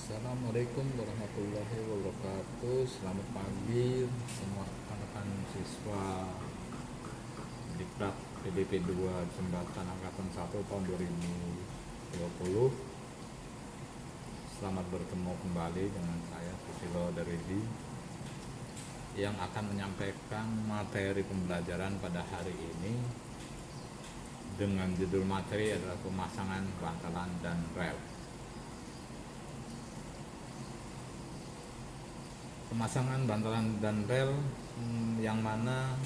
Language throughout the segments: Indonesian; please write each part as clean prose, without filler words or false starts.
Assalamualaikum warahmatullahi wabarakatuh. Selamat pagi semua rekan-rekan siswa Diklat PDP 2 Jembatan Angkatan 1 tahun 2020. Selamat bertemu kembali dengan saya Susilo Daridi yang akan menyampaikan materi pembelajaran pada hari ini dengan judul materi adalah pemasangan bantalan dan rel. Pemasangan bantalan dan rel yang mana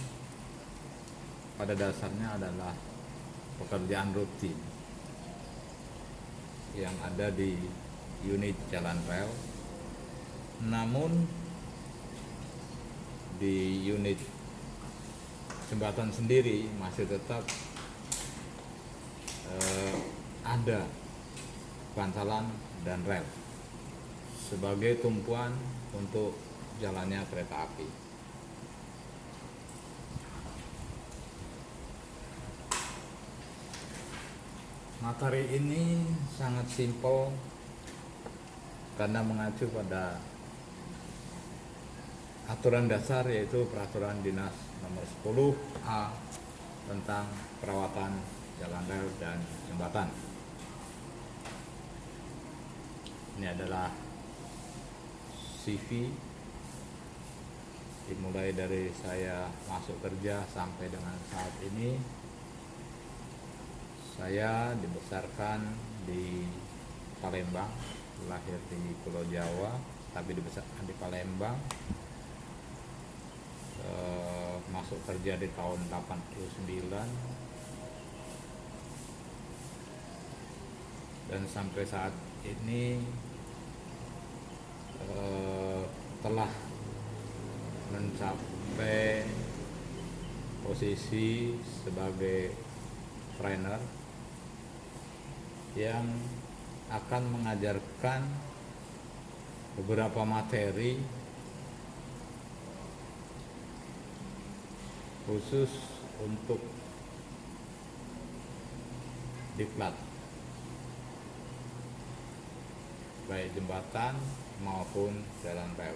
pada dasarnya adalah pekerjaan rutin yang ada di unit jalan rel, namun di unit jembatan sendiri masih tetap ada bantalan dan rel sebagai tumpuan untuk jalannya kereta api. Materi ini sangat simpel karena mengacu pada aturan dasar, yaitu Peraturan Dinas Nomor 10A tentang perawatan jalan rel dan jembatan. Ini adalah CV dimulai dari saya masuk kerja sampai dengan saat ini. Saya dibesarkan di Palembang, lahir di Pulau Jawa tapi dibesarkan di Palembang. Masuk kerja di tahun 89 dan sampai saat ini telah mencapai posisi sebagai trainer yang akan mengajarkan beberapa materi khusus untuk diklat, baik jembatan maupun jalan rel.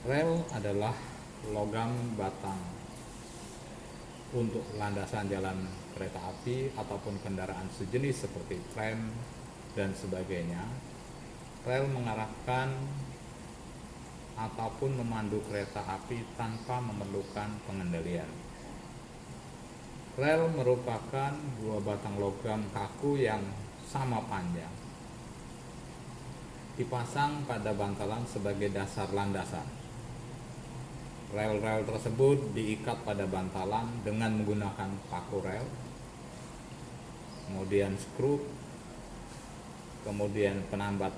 Rel adalah logam batang untuk landasan jalan kereta api ataupun kendaraan sejenis seperti tram dan sebagainya. Rel mengarahkan ataupun memandu kereta api tanpa memerlukan pengendalian. Rel merupakan dua batang logam kaku yang sama panjang, dipasang pada bantalan sebagai dasar landasan. Rel-rel tersebut diikat pada bantalan dengan menggunakan paku rel, kemudian skru, kemudian penambat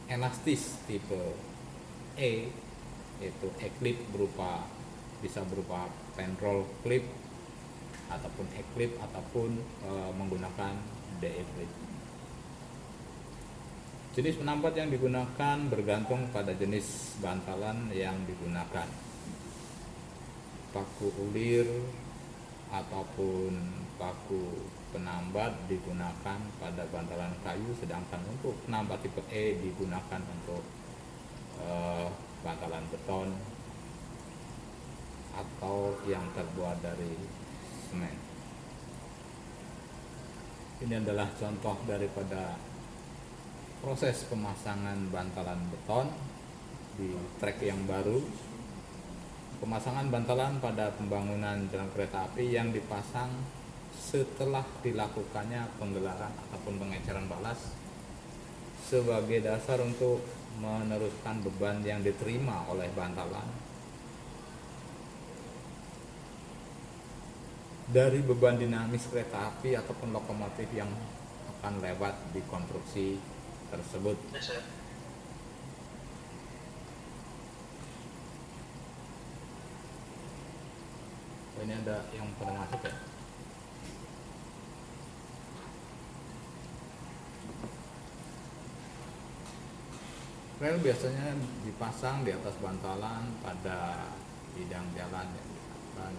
elastis tipe E, yaitu E-clip bisa berupa penroll clip ataupun E-clip ataupun menggunakan DE-clip. Jenis penambat yang digunakan bergantung pada jenis bantalan yang digunakan. Paku ulir ataupun paku penambat digunakan pada bantalan kayu, sedangkan untuk penambat tipe E digunakan untuk bantalan beton atau yang terbuat dari semen. Ini adalah contoh daripada proses pemasangan bantalan beton di trek yang baru. Pemasangan bantalan pada pembangunan jalan kereta api yang dipasang setelah dilakukannya penggelaran ataupun pengecaran balas sebagai dasar untuk meneruskan beban yang diterima oleh bantalan dari beban dinamis kereta api ataupun lokomotif yang akan lewat di konstruksi tersebut. Ini ada yang pernah masuk ya. Rel biasanya dipasang di atas bantalan pada bidang jalan yang digunakan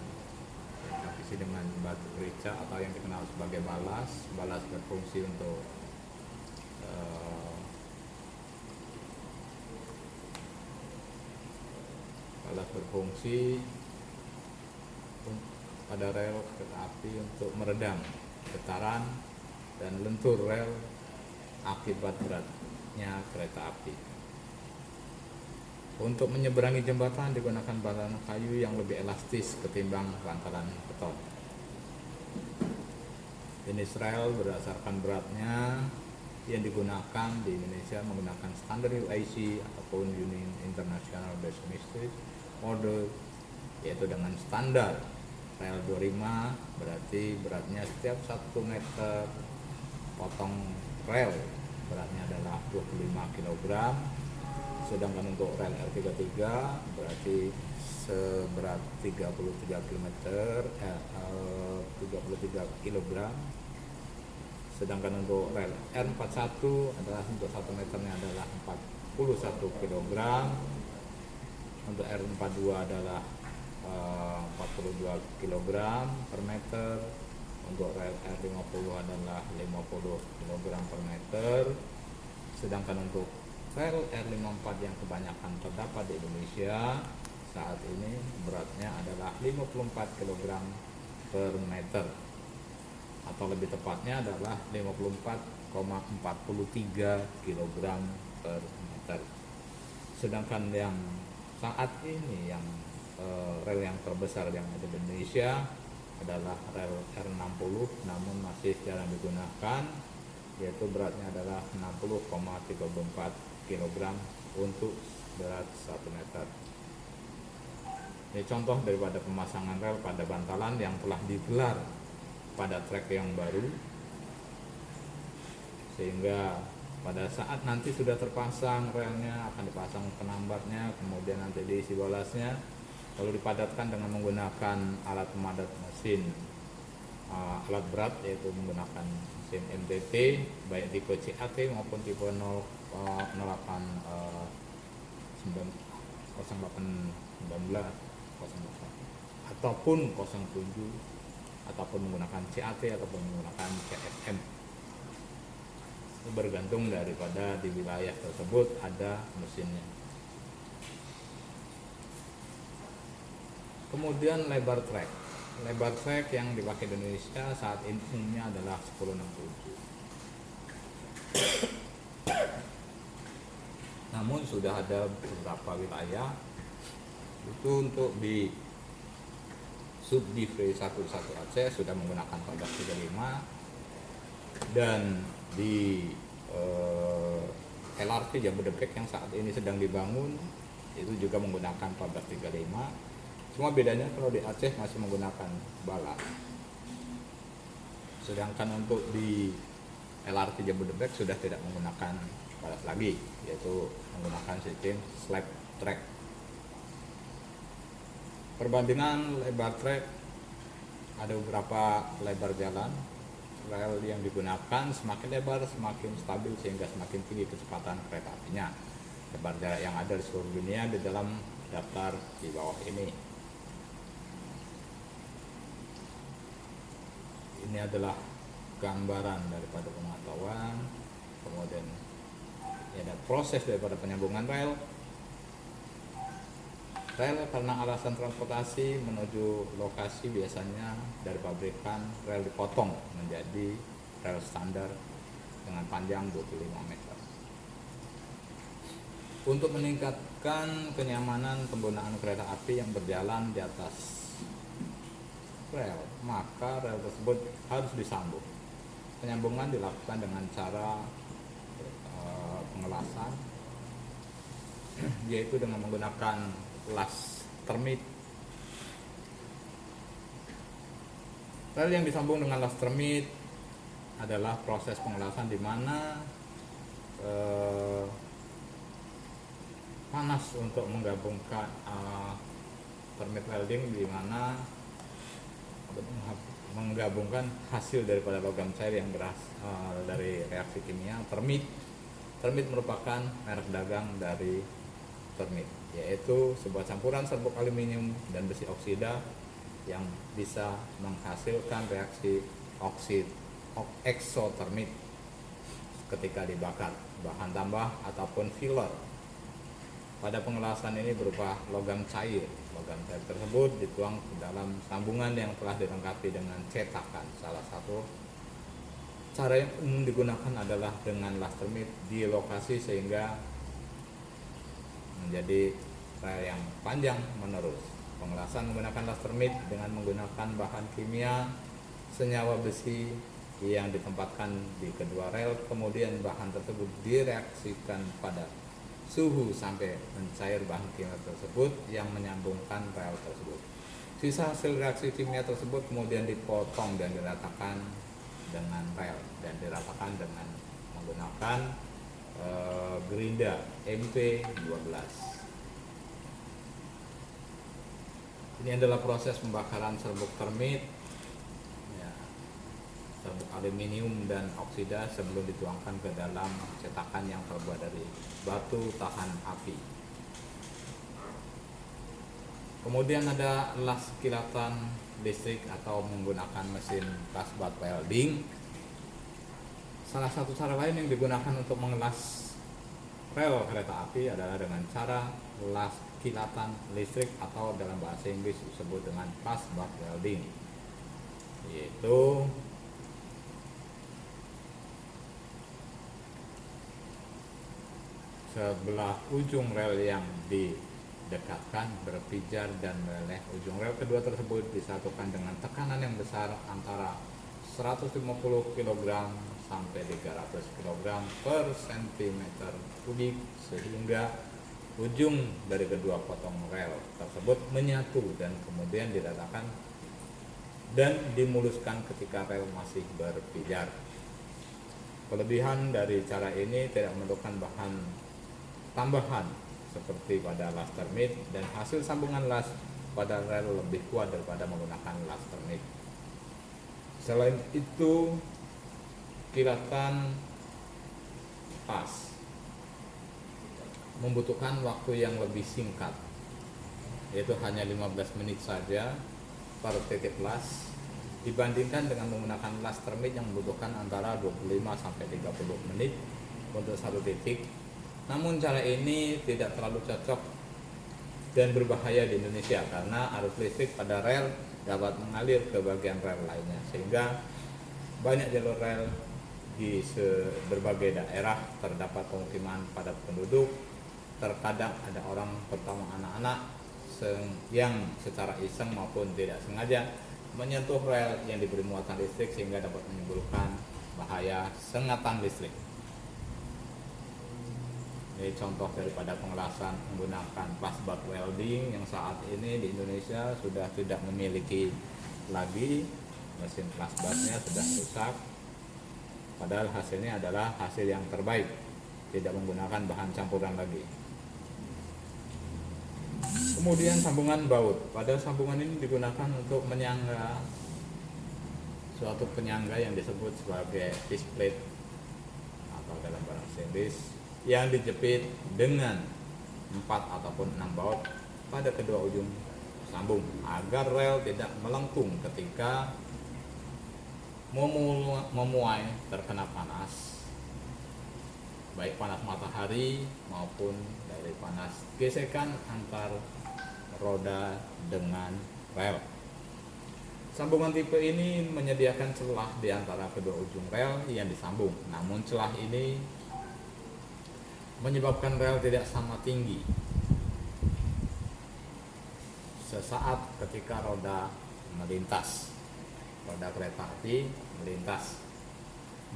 kereta api diisi dengan batu merica atau yang dikenal sebagai balas. Balas berfungsi untuk balas berfungsi pada rel kereta api untuk meredam getaran dan lentur rel akibat beratnya kereta api. Untuk menyeberangi jembatan digunakan bantalan kayu yang lebih elastis ketimbang bantalan beton. Jenis rel berdasarkan beratnya yang digunakan di Indonesia menggunakan standar UIC ataupun Union International Base Method Model, yaitu dengan standar rel 25 berarti beratnya setiap 1 meter potong rel beratnya adalah 25 kg. Sedangkan untuk rel R33 berarti seberat 33 kg. Sedangkan untuk rel R41 adalah untuk 1 meternya adalah 41 kg. Untuk R42 adalah 42 kg per meter. Untuk rel R50 adalah 50 kg per meter. Sedangkan untuk rel R54 yang kebanyakan terdapat di Indonesia saat ini beratnya adalah 54 kg per meter, atau lebih tepatnya adalah 54,43 kg per meter. Sedangkan yang saat ini yang rel yang terbesar yang ada di Indonesia adalah rel R60, namun masih jarang digunakan, yaitu beratnya adalah 60,34 kg untuk berat 1 meter. Ini contoh daripada pemasangan rel pada bantalan yang telah digelar pada trek yang baru, sehingga pada saat nanti sudah terpasang relnya akan dipasang penambatnya, kemudian nanti diisi balasnya, lalu dipadatkan dengan menggunakan alat pemadat mesin alat berat, yaitu menggunakan mesin MTT baik tipe CAT maupun tipe 08 ataupun 07 ataupun menggunakan CAT ataupun menggunakan CSM. Bergantung daripada di wilayah tersebut ada mesinnya. Kemudian lebar trek. Lebar trek yang dipakai di Indonesia saat ini umumnya adalah 1067. Namun sudah ada beberapa wilayah itu untuk di Subdivre 11 Aceh sudah menggunakan 1435, dan di LRT Jabodebek yang saat ini sedang dibangun itu juga menggunakan 1435. Cuma bedanya kalau di Aceh masih menggunakan balas. Sedangkan untuk di LRT Jabodebek sudah tidak menggunakan balas lagi, yaitu menggunakan sistem slab track. Perbandingan lebar trek, ada beberapa lebar jalan. Rel yang digunakan semakin lebar semakin stabil sehingga semakin tinggi kecepatan kereta apinya. Lebar jarak yang ada di seluruh dunia di dalam daftar di bawah ini. Ini adalah gambaran daripada pemantauan, kemudian ini ada proses daripada penyambungan rel. Rel karena alasan transportasi menuju lokasi biasanya dari pabrikan rel dipotong menjadi rel standar dengan panjang 25 meter. Untuk meningkatkan kenyamanan penggunaan kereta api yang berjalan di atas rel, maka rel tersebut harus disambung. Penyambungan dilakukan dengan cara pengelasan, yaitu dengan menggunakan las termit. Rel yang disambung dengan las termit adalah proses pengelasan di mana panas untuk menggabungkan termit welding, di mana menggabungkan hasil daripada logam cair yang berasal dari reaksi kimia. Termit merupakan merek dagang dari termit, yaitu sebuah campuran serbuk aluminium dan besi oksida yang bisa menghasilkan reaksi eksotermit ketika dibakar, bahan tambah ataupun filler. Pada pengelasan ini berupa logam cair. Logam cair tersebut dituang ke dalam sambungan yang telah dilengkapi dengan cetakan. Salah satu cara yang umum digunakan adalah dengan lastermit di lokasi sehingga menjadi rel yang panjang menerus. Pengelasan menggunakan lastermit dengan menggunakan bahan kimia senyawa besi yang ditempatkan di kedua rel, kemudian bahan tersebut direaksikan pada suhu sampai mencair bahan kimia tersebut yang menyambungkan rel tersebut. Sisa hasil reaksi kimia tersebut kemudian dipotong dan diratakan dengan rel dan diratakan dengan menggunakan gerinda MP12. Ini adalah proses pembakaran serbuk termit, serbuk aluminium dan oksida sebelum dituangkan ke dalam cetakan yang terbuat dari batu tahan api. Kemudian ada las kilatan listrik atau menggunakan mesin kasbat welding. Salah satu cara lain yang digunakan untuk mengelas rel kereta api adalah dengan cara las kilatan listrik atau dalam bahasa Inggris disebut dengan kasbat welding, yaitu sebelah ujung rel yang didekatkan berpijar dan meleleh. Ujung rel kedua tersebut disatukan dengan tekanan yang besar antara 150 kg sampai 300 kg per cm kubik sehingga ujung dari kedua potong rel tersebut menyatu dan kemudian diratakan dan dimuluskan ketika rel masih berpijar. Kelebihan dari cara ini tidak memerlukan bahan tambahan seperti pada las termit dan hasil sambungan las pada rel lebih kuat daripada menggunakan las termit. Selain itu, kilatan pas membutuhkan waktu yang lebih singkat, yaitu hanya 15 menit saja per titik las dibandingkan dengan menggunakan las termit yang membutuhkan antara 25 sampai 30 menit untuk satu titik. Namun cara ini tidak terlalu cocok dan berbahaya di Indonesia karena arus listrik pada rel dapat mengalir ke bagian rel lainnya, sehingga banyak jalur rel di berbagai daerah terdapat pemukiman padat penduduk. Terkadang ada orang, terutama anak-anak, yang secara iseng maupun tidak sengaja menyentuh rel yang diberi muatan listrik sehingga dapat menimbulkan bahaya sengatan listrik. Ini contoh daripada pengelasan menggunakan kasbat welding yang saat ini di Indonesia sudah tidak memiliki lagi, mesin kasbatnya sudah rusak, padahal hasilnya adalah hasil yang terbaik, tidak menggunakan bahan campuran lagi. Kemudian sambungan baut. Pada sambungan ini digunakan untuk menyangga suatu penyangga yang disebut sebagai disc plate atau dalam bahasa Inggris, yang dijepit dengan 4 ataupun 6 baut pada kedua ujung sambung agar rel tidak melengkung ketika memuai terkena panas, baik panas matahari maupun dari panas gesekan antar roda dengan rel. Sambungan tipe ini menyediakan celah di antara kedua ujung rel yang disambung, namun celah ini menyebabkan rel tidak sama tinggi sesaat ketika roda kereta api melintas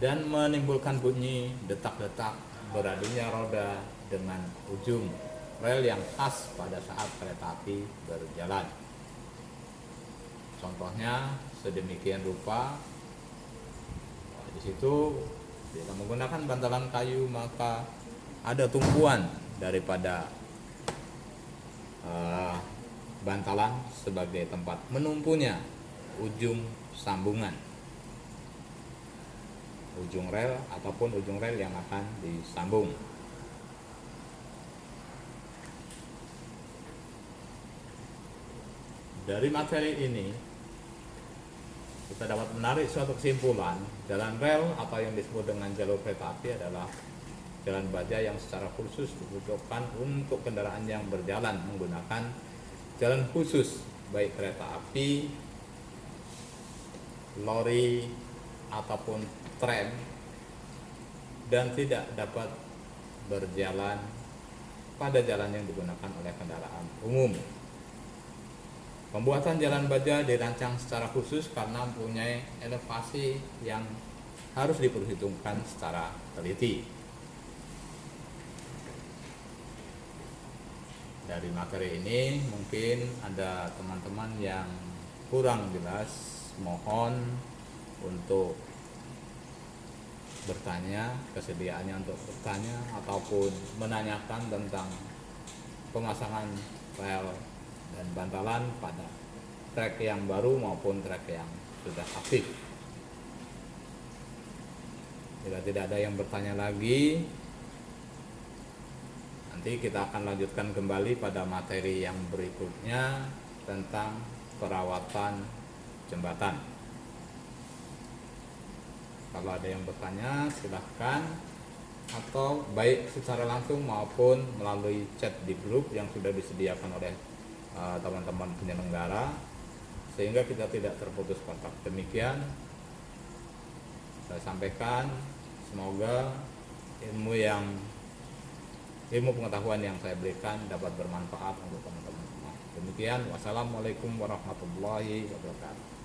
dan menimbulkan bunyi detak-detak beradunya roda dengan ujung rel yang khas pada saat kereta api berjalan. Contohnya sedemikian rupa. Di situ jika menggunakan bantalan kayu maka ada tumpuan daripada bantalan sebagai tempat menumpunya ujung sambungan, ujung rel ataupun ujung rel yang akan disambung. Dari materi ini kita dapat menarik suatu kesimpulan, jalan rel atau yang disebut dengan jalur kereta api adalah jalan baja yang secara khusus dibutuhkan untuk kendaraan yang berjalan menggunakan jalan khusus, baik kereta api, lori, ataupun tram, dan tidak dapat berjalan pada jalan yang digunakan oleh kendaraan umum. Pembuatan jalan baja dirancang secara khusus karena mempunyai elevasi yang harus diperhitungkan secara teliti. Dari materi ini mungkin ada teman-teman yang kurang jelas, mohon untuk bertanya, kesediaannya untuk bertanya ataupun menanyakan tentang pemasangan rel dan bantalan pada trek yang baru maupun trek yang sudah aktif. Jika tidak ada yang bertanya lagi, nanti kita akan lanjutkan kembali pada materi yang berikutnya tentang perawatan jembatan. Kalau ada yang bertanya silahkan, atau baik secara langsung maupun melalui chat di grup yang sudah disediakan oleh teman-teman penyelenggara, sehingga kita tidak terputus kontak. Demikian saya sampaikan, semoga ilmu pengetahuan yang saya berikan dapat bermanfaat untuk teman-teman semua. Demikian, wassalamualaikum warahmatullahi wabarakatuh.